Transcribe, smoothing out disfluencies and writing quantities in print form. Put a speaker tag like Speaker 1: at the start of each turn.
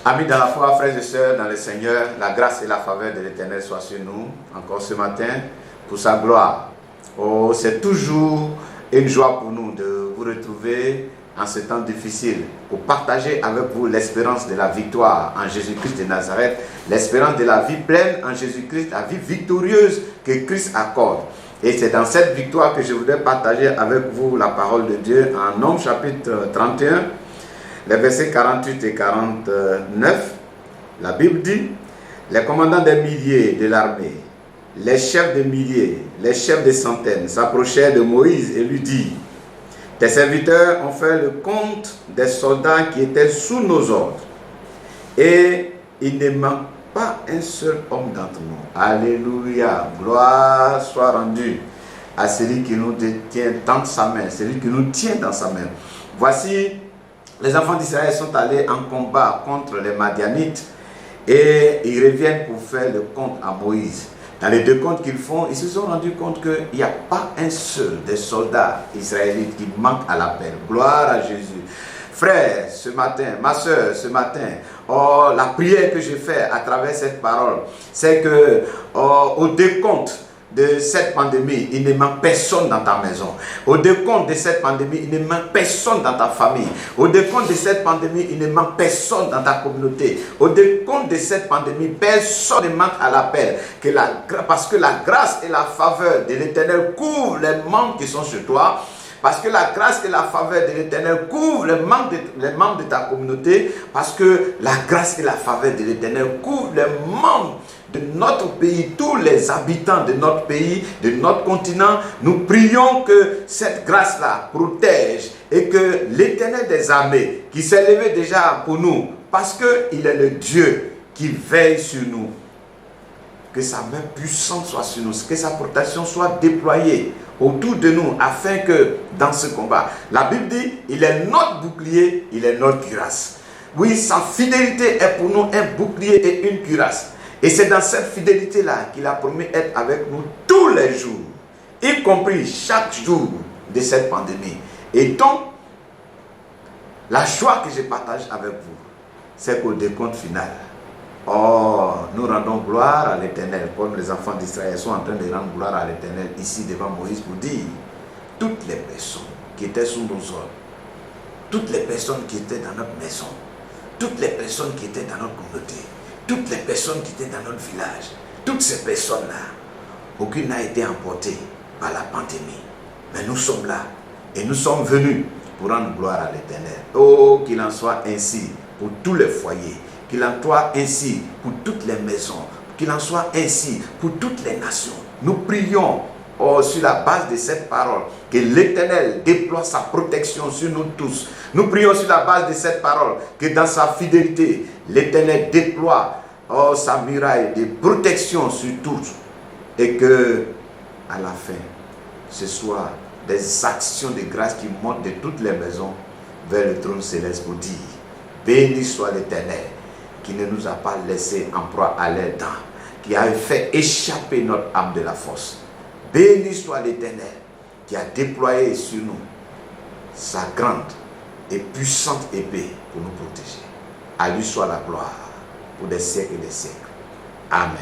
Speaker 1: Amis dans la foi, frères et sœurs dans le Seigneur, la grâce et la faveur de l'Éternel soient sur nous, encore ce matin, pour sa gloire. Oh, c'est toujours une joie pour nous de vous retrouver en ce temps difficile, pour partager avec vous l'espérance de la victoire en Jésus-Christ de Nazareth, l'espérance de la vie pleine en Jésus-Christ, la vie victorieuse que Christ accorde. Et c'est dans cette victoire que je voudrais partager avec vous la parole de Dieu en Nombres chapitre 31, les versets 48 et 49. La Bible dit: les commandants des milliers de l'armée, les chefs de milliers, les chefs de centaines s'approchèrent de Moïse et lui dirent: tes serviteurs ont fait le compte des soldats qui étaient sous nos ordres, et il ne manque pas un seul homme d'entre nous. Alléluia, gloire soit rendue à celui qui nous tient dans sa main, celui qui nous tient dans sa main. Voici, les enfants d'Israël sont allés en combat contre les Madianites et ils reviennent pour faire le compte à Moïse. Dans les deux comptes qu'ils font, ils se sont rendus compte qu'il n'y a pas un seul des soldats israélites qui manque à l'appel. Gloire à Jésus. Frère, ce matin, ma soeur, ce matin, oh, la prière que je fais à travers cette parole, c'est que au décompte de cette pandémie, il ne manque personne dans ta maison. Au décompte de cette pandémie, il ne manque personne dans ta famille. Au décompte de cette pandémie, il ne manque personne dans ta communauté. Au décompte de cette pandémie, personne ne manque à l'appel. Parce que la grâce et la faveur de l'Éternel couvrent les membres qui sont chez toi. Parce que la grâce et la faveur de l'Éternel couvrent les membres de ta communauté. Parce que la grâce et la faveur de l'Éternel couvrent les membres de notre pays, tous les habitants de notre pays, de notre continent. Nous prions que cette grâce-là protège et que l'Éternel des armées, qui s'est levé déjà pour nous, parce qu'il est le Dieu qui veille sur nous, que sa main puissante soit sur nous, que sa protection soit déployée autour de nous, afin que dans ce combat, la Bible dit, il est notre bouclier, il est notre cuirasse. Oui, sa fidélité est pour nous un bouclier et une cuirasse. Et c'est dans cette fidélité-là qu'il a promis être avec nous tous les jours, y compris chaque jour de cette pandémie. Et donc, la joie que je partage avec vous, c'est qu'au décompte final, oh, nous rendons gloire à l'Éternel, comme les enfants d'Israël sont en train de rendre gloire à l'Éternel ici devant Moïse pour dire: toutes les personnes qui étaient sous nos ordres, toutes les personnes qui étaient dans notre maison, toutes les personnes qui étaient dans notre communauté, toutes les personnes qui étaient dans notre village, toutes ces personnes-là, aucune n'a été emportée par la pandémie. Mais nous sommes là et nous sommes venus pour rendre gloire à l'Éternel. Oh, qu'il en soit ainsi pour tous les foyers, qu'il en soit ainsi pour toutes les maisons, qu'il en soit ainsi pour toutes les nations. Nous prions sur la base de cette parole que l'Éternel déploie sa protection sur nous tous. Nous prions sur la base de cette parole que dans sa fidélité, l'Éternel déploie sa muraille de protection sur tous, et que à la fin, ce soit des actions de grâce qui montent de toutes les maisons vers le trône céleste pour dire: béni soit l'Éternel qui ne nous a pas laissé en proie à l'air dents, qui a fait échapper notre âme de la fosse. Béni soit l'Éternel qui a déployé sur nous sa grande et puissante épée pour nous protéger. À lui soit la gloire pour des siècles et des siècles. Amen.